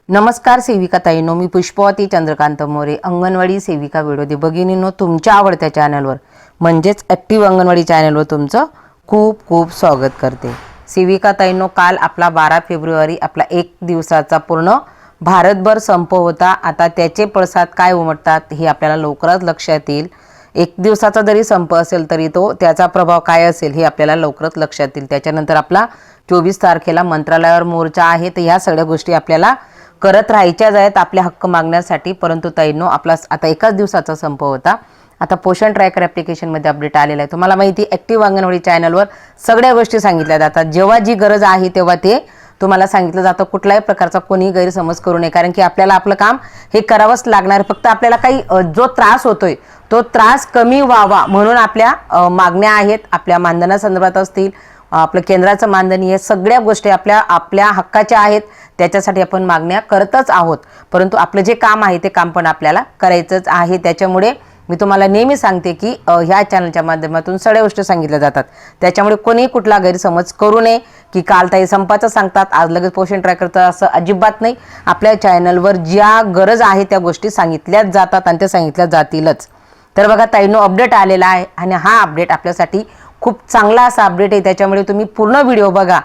नमस्कार सेविका ताईंनो, मी पुष्पवती चंद्रकांत मोरे, अंगणवाडी सेविका विनोदी भगिनींनो, तुमच्या आवडत्या चॅनलवर म्हणजेच ॲक्टिव्ह अंगणवाडी चॅनलवर तुमचं खूप खूप स्वागत करते। सेविका ताईंनो, काल आपला 12 फेब्रुवारी आपला 1 दिवसाचा पूर्ण भारतभर संप होता। आता त्याचे पडसाद काय उमटतात हे आपल्याला लवकरच लक्षात येईल। 1 दिवसाचा जरी संप असेल तरी त्याचा प्रभाव काय असेल हे आपल्याला लवकरच लक्षात येईल। त्याच्यानंतर आपला 24 तारखेला मंत्रालयावर मोर्चा आहे, तर ह्या सगळ्या गोष्टी आपल्याला करत राहायच्याच आहेत आपले हक्क मागण्यासाठी। परंतु ताईंनो, आपला आता 1 दिवसाचा संप होता। आता पोषण ट्रॅकर ॲप्लिकेशनमध्ये अपडेट आलेला आहे। तुम्हाला माहिती ॲक्टिव्ह अंगणवाडी चॅनलवर सगळ्या गोष्टी सांगितल्या जातात। जेव्हा जी गरज आहे तेव्हा ते तुम्हाला सांगितलं जातं। कुठल्याही प्रकारचा कोणी गैरसमज करू नये, कारण की आपल्याला आपलं काम हे करावंच लागणार। फक्त आपल्याला काही जो त्रास होतोय तो त्रास कमी व्हावा म्हणून आपल्या मागण्या आहेत। आपल्या मानधनासंदर्भात असतील, आपलं केंद्राचं मानधन, हे सगळ्या गोष्टी आपल्या हक्काच्या आहेत। त्याच्यासाठी आपण मागण्या करतच आहोत। परंतु आपलं जे काम आहे ते काम पण आपल्याला करायचंच आहे। त्याच्यामुळे मी तुम्हाला नेहमी सांगते की ह्या चॅनलच्या माध्यमातून सगळ्या गोष्टी सांगितल्या जातात। त्याच्यामुळे कोणी कुठला गैरसमज करू नये की काल ताई संपाचं सांगतात, आज लगेच पोषण ट्रॅकरचं, असं अजिबात नाही। आपल्या चॅनलवर ज्या गरज आहे त्या गोष्टी सांगितल्याच जातात आणि त्या सांगितल्या जातीलच। तर बघा ताईंनो, अपडेट आलेला आहे आणि हा अपडेट आपल्यासाठी खूप चांगला असा अपडेट आहे। त्याच्यामुळे तुम्ही पूर्ण व्हिडिओ बघा।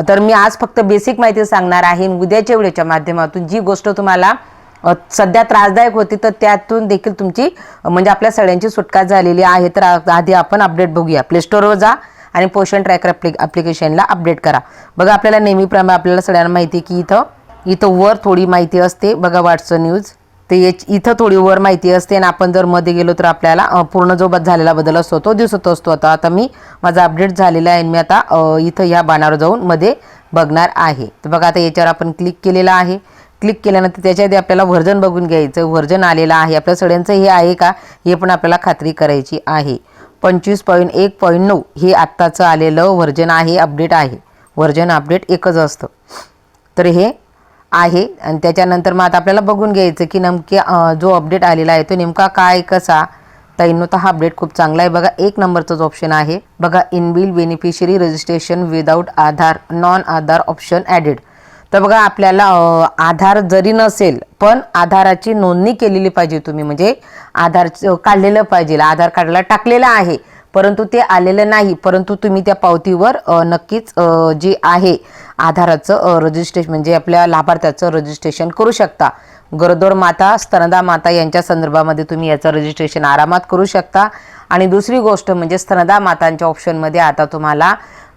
तर मी आज फक्त बेसिक माहिती सांगणार आहे। उद्याच्या व्हिडिओच्या माध्यमातून जी गोष्ट तुम्हाला सध्या त्रासदायक होती तर त्यातून देखील तुमची म्हणजे आपल्या सगळ्यांची सुटका झालेली आहे। तर आधी आपण अपडेट बघूया। प्ले स्टोअरवर जा आणि पोषण ट्रॅकर ॲप्लिकेशनला अपडेट करा। बघा, आपल्याला नेहमीप्रमाणे आपल्याला सगळ्यांना माहिती की इथं वर थोडी माहिती असते। बघा, व्हॉट्सअप न्यूज, ते इथं थोडी वर माहिती असते आणि आपण जर मध्ये गेलो तर आपल्याला पूर्ण जो झालेला बदल असतो तो दिसत असतो। आता मी माझा अपडेट झालेला आहे, मी आता इथं ह्या बाणावर जाऊन मध्ये बघणार आहे। तर बघा, आता याच्यावर आपण क्लिक केलेलं आहे। क्लिक केल्यानंतर त्याच्यामध्ये आपल्याला व्हर्जन बघून घ्यायचं। व्हर्जन आलेलं आहे आपल्या सगळ्यांचं, हे आहे का हे पण आपल्याला खात्री करायची आहे। 25.1.9 हे आत्ताचं आलेलं व्हर्जन आहे, अपडेट आहे। व्हर्जन अपडेट एकच असतं, तर हे आहे। आणि त्याच्यानंतर मग आता आपल्याला बघून घ्यायचं की नेमके जो अपडेट आलेला आहे तो नेमका काय कसा। ताईंनो, तर हा अपडेट खूप चांगला आहे। बघा, 1 नंबरचाच ऑप्शन आहे बघा, इनबिल्ट बेनिफिशरी रजिस्ट्रेशन विदाउट आधार नॉन आधार ऑप्शन ॲडेड। तर बघा, आपल्याला आधार जरी नसेल पण आधाराची नोंदणी केलेली पाहिजे तुम्ही, म्हणजे आधार काढलेलं पाहिजे। आधार कार्डला टाकलेलं आहे परंतु ते आलेलं नाही, परंतु तुम्ही त्या पावतीवर नक्कीच जे आहे आधाराचं रजिस्ट्रेशन म्हणजे आपल्या लाभार्थ्याचं रजिस्ट्रेशन करू शकता। गरोदर माता, स्तनदा माता यांच्या संदर्भामध्ये तुम्ही याचं रजिस्ट्रेशन आरामात करू शकता। आणि दुसरी गोष्ट म्हणजे स्तनदा मातांच्या ऑप्शनमध्ये आता तुम्हाला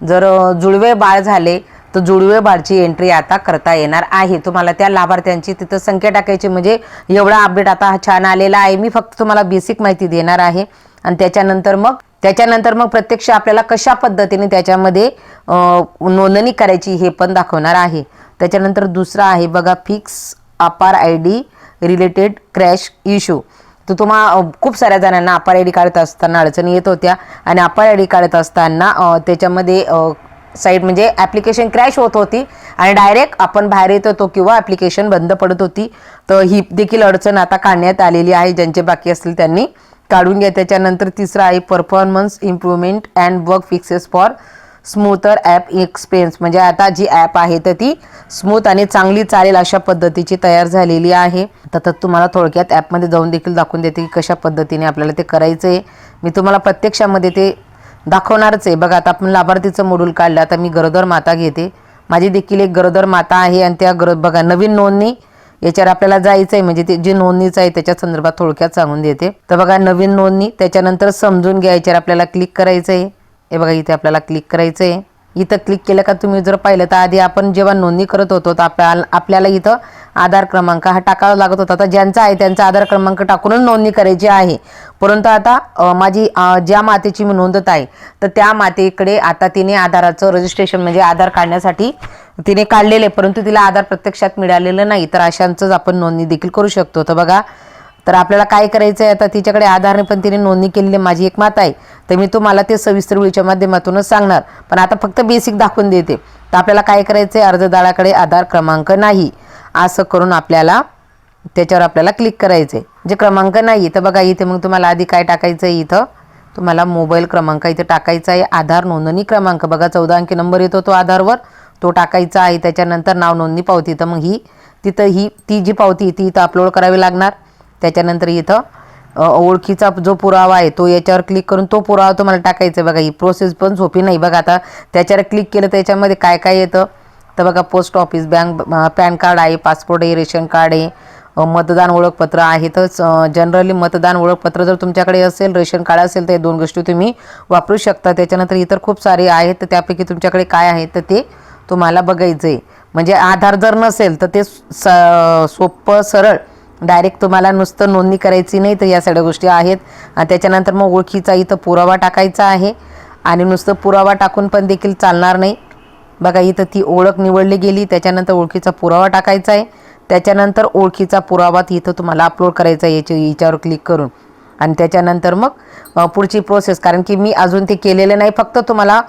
जर जुळवे बाळ झाले तर जुळवे बाळची एंट्री आता करता येणार आहे। तुम्हाला त्या लाभार्थ्यांची तिथं संख्या टाकायची, म्हणजे एवढा अपडेट आता हा छान आलेला आहे। मी फक्त तुम्हाला बेसिक माहिती देणार आहे आणि त्याच्यानंतर मग प्रत्यक्ष आपल्याला कशा पद्धतीने त्याच्यामध्ये नोंदणी करायची हे पण दाखवणार आहे। त्याच्यानंतर दुसरा आहे बघा, फिक्स अपार ID रिलेटेड क्रॅश इश्यू। तर खूप साऱ्या जणांना अपार ID काढत असताना अडचणी येत होत्या आणि अपार ID काढत असताना त्याच्यामध्ये साईट म्हणजे ॲप्लिकेशन क्रॅश होत होती आणि डायरेक्ट आपण बाहेर येत होतो किंवा ॲप्लिकेशन बंद पडत होती। तर ही देखील अडचण आता काढण्यात आलेली आहे। ज्यांचे बाकी असतील त्यांनी काढून घ्या। त्याच्यानंतर तिसरा आहे performance improvement and work fixes for smoother app experience, म्हणजे आता जी ॲप आहे तर ती स्मूथ आणि चांगली चालेल अशा पद्धतीची तयार झालेली आहे। तर तुम्हाला थोडक्यात ॲपमध्ये जाऊन देखील दाखवून देते की कशा पद्धतीने आपल्याला ते करायचं आहे। मी तुम्हाला प्रत्यक्षामध्ये ते दाखवणारच आहे। बघा, आता आपण लाभार्थीचं मॉड्यूल काढलं। आता मी गरोदर माता घेते, माझी देखील एक गरोदर माता आहे आणि त्या बघा, नवीन नोंदणी याच्यावर आपल्याला जायचं आहे, म्हणजे ते जे नोंदणीचं आहे त्याच्या संदर्भात थोडक्यात सांगून देते। तर बघा, नवीन नोंदणी, त्याच्यानंतर समजून घ्या, याच्यावर आपल्याला क्लिक करायचं आहे। हे बघा, इथे आपल्याला क्लिक करायचं आहे। इथं क्लिक केलं का तुम्ही जर पाहिलं तर आधी आपण जेव्हा नोंदणी करत होतो तर आपल्याला इथं आधार क्रमांक हा टाकावा लागत होता। आता ज्यांचा आहे त्यांचा आधार क्रमांक टाकूनच नोंदणी करायची आहे। परंतु आता माझी ज्या मातेची मी नोंदत आहे तर त्या मातेकडे आता तिने आधाराचं रजिस्ट्रेशन म्हणजे आधार काढण्यासाठी तिने काढलेले, परंतु तिला आधार प्रत्यक्षात मिळालेलं नाही, तर अशांचंच आपण नोंदणी देखील करू शकतो। तर बघा, तर आपल्याला काय करायचं आहे, आता तिच्याकडे आधारने पण तिने नोंदणी केलेली माझी एक माता आहे, तर मी तुम्हाला ते सविस्तर व्हिडिओच्या माध्यमातूनच सांगणार, पण आता फक्त बेसिक दाखवून देते। तर आपल्याला काय करायचं आहे, अर्जदाराकडे आधार क्रमांक नाही असं करून आपल्याला त्याच्यावर आपल्याला क्लिक करायचं आहे, जे क्रमांक नाही। तर बघा, इथे मग तुम्हाला आधी काय टाकायचं आहे, इथं तुम्हाला मोबाईल क्रमांक इथे टाकायचा आहे। आधार नोंदणी क्रमांक बघा, 14 अंकी नंबर येतो तो आधारवर, तो टाकायचा आहे। त्याच्यानंतर नाव नोंदणी पावती, तर मग ही तिथं ती जी पावती ती इथं अपलोड करावी लागणार. त्याच्यानंतर इथं ओळखीचा जो पुरावा आहे तो याच्यावर क्लिक करून तो पुरावा तुम्हाला टाकायचा. बघा ही प्रोसेस पण सोपी नाही. बघा आता त्याच्यावर क्लिक केलं तर याच्यामध्ये काय काय येतं तर बघा post office, bank, pan card आहे, पासपोर्ट आहे, रेशन कार्ड आहे, मतदान ओळखपत्र आहे. तर जनरली मतदान ओळखपत्र जर तुमच्याकडे असेल, रेशन कार्ड असेल तर हे 2 गोष्टी तुम्ही वापरू शकता. त्याच्यानंतर इतर खूप सारे आहेत तर त्यापैकी तुमच्याकडे काय आहे तर ते तुम्हाला बघायचं आहे. म्हणजे आधार जर नसेल तर ते सोपं सरळ डायरेक्ट तुम्हाला नुसतं नोंदणी करायची नाही तर या सगळ्या गोष्टी आहेत. त्याच्यानंतर मग ओळखीचा इथं पुरावा टाकायचा आहे आणि नुसतं पुरावा टाकून पण देखील चालणार नाही. बघा इथं ती ओळख निवडली गेली. त्याच्यानंतर ओळखीचा पुरावा टाकायचा आहे. त्याच्यानंतर ओळखीचा पुरावा इथं तुम्हाला अपलोड करायचा आहे याच्यावर क्लिक करून. आणि त्याच्यानंतर मग पुढची प्रोसेस, कारण की मी अजून ते केलेलं नाही, फक्त तुम्हाला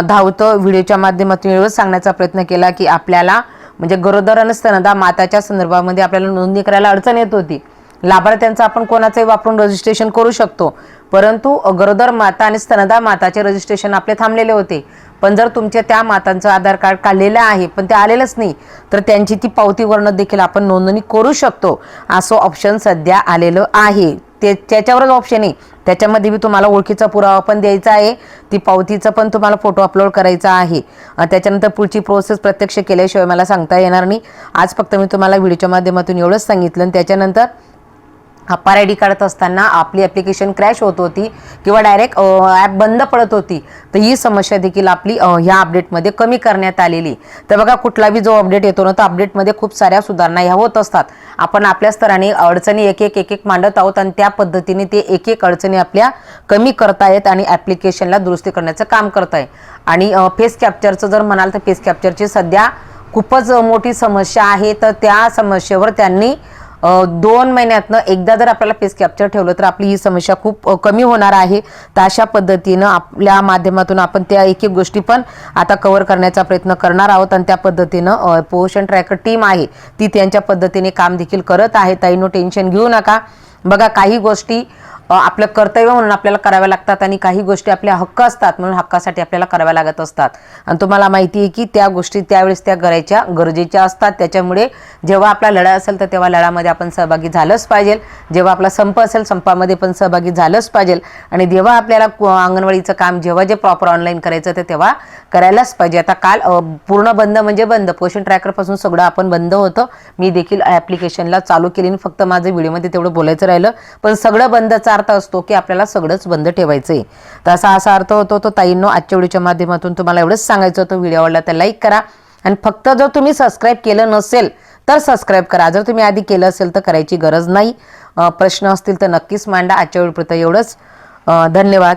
धावतं व्हिडिओच्या माध्यमातून एवढंच सांगण्याचा प्रयत्न केला की आपल्याला म्हणजे गरोदर आणि स्तनदा माताच्या संदर्भामध्ये आपल्याला नोंदणी करायला अडचण येत होती. लाभार्थ्यांचं आपण कोणाचंही वापरून रजिस्ट्रेशन करू शकतो, परंतु गरोदर माता आणि स्तनदा माताचे रजिस्ट्रेशन आपले थांबलेले होते. पण जर तुमच्या त्या मातांचं आधार कार्ड काढलेलं आहे पण ते आलेलंच नाही तर त्यांची ती पावतीवरनं देखील आपण नोंदणी करू शकतो असं ऑप्शन सध्या आलेलं आहे. त्याच्यावरच ऑप्शन आहे. त्याच्यामध्ये बी तुम्हाला ओळखीचा पुरावा पण द्यायचा आहे, ती पावतीचा पण तुम्हाला फोटो अपलोड करायचा आहे. त्याच्यानंतर पुढची प्रोसेस प्रत्यक्ष केल्याशिवाय मला सांगता येणार नाही. आज फक्त मी तुम्हाला व्हिडिओच्या माध्यमातून एवढंच सांगितलं. आणि त्याच्यानंतर अप्पार आय डी काढत असताना आपली ॲप्लिकेशन क्रॅश होत होती किंवा डायरेक्ट ॲप बंद पडत होती, तर ही समस्या देखील आपली ह्या अपडेटमध्ये कमी करण्यात आलेली. तर बघा कुठला बी जो अपडेट येतो ना तर अपडेटमध्ये खूप साऱ्या सुधारणा ह्या होत असतात. आपण आपल्या स्तराने अडचणी एक एक मांडत आहोत आणि त्या पद्धतीने ते एक अडचणी आपल्या कमी करतायत आणि ॲप्लिकेशनला दुरुस्ती करण्याचं काम करताय. आणि फेस कॅप्चरचं जर म्हणाल तर फेस कॅप्चरची सध्या खूपच मोठी समस्या आहे. तर त्या समस्येवर त्यांनी 2 महिन्यातनं एकदा जर आपल्याला फेस कॅप्चर ठेवलं तर आपली ही समस्या खूप कमी होणार आहे. तर अशा पद्धतीनं आपल्या माध्यमातून आपण त्या एक गोष्टी पण आता कव्हर करण्याचा प्रयत्न करणार आहोत. आणि त्या पद्धतीनं पोषण ट्रॅकर टीम आहे ती त्यांच्या पद्धतीने काम देखील करत आहे. ताईंनो टेन्शन घेऊ नका. बघा काही गोष्टी आपलं कर्तव्य म्हणून आपल्याला कराव्या लागतात आणि काही गोष्टी आपल्या हक्क असतात म्हणून हक्कासाठी आपल्याला कराव्या लागत असतात. आणि तुम्हाला माहिती आहे की त्या गोष्टी त्यावेळेस त्या करायच्या गरजेच्या असतात. त्याच्यामुळे जेव्हा आपला लढा असेल तर तेव्हा लढ्यामध्ये आपण सहभागी झालंच पाहिजे. जेव्हा आपला संप असेल संपामध्ये पण सहभागी झालंच पाहिजे. आणि जेव्हा आपल्याला अंगणवाडीचं काम जेव्हा जे प्रॉपर ऑनलाईन करायचं ते तेव्हा करायलाच पाहिजे. आता काल पूर्ण बंद म्हणजे बंद, पोषण ट्रॅकरपासून सगळं आपण बंद होतं. मी देखील ॲप्लिकेशनला चालू केली आणि फक्त माझं व्हिडिओमध्ये तेवढं बोलायचं राहिलं. पण सगळं बंदचा अर्थ असतो की आपल्याला सगळंच बंद ठेवायचं आहे. तर असा अर्थ होतो. तो ताईंनो आजच्या व्हिडिओच्या माध्यमातून तुम्हाला एवढंच सांगायचं होतं. व्हिडिओ आवडला तर लाईक करा आणि फक्त जर तुम्ही सबस्क्राईब केलं नसेल तर सबस्क्राईब करा. जर तुम्ही आधी केलं असेल तर करायची गरज नाही. प्रश्न असतील तर नक्कीच मांडा. आजच्या व्हिडिओपुरतं एवढंच. धन्यवाद.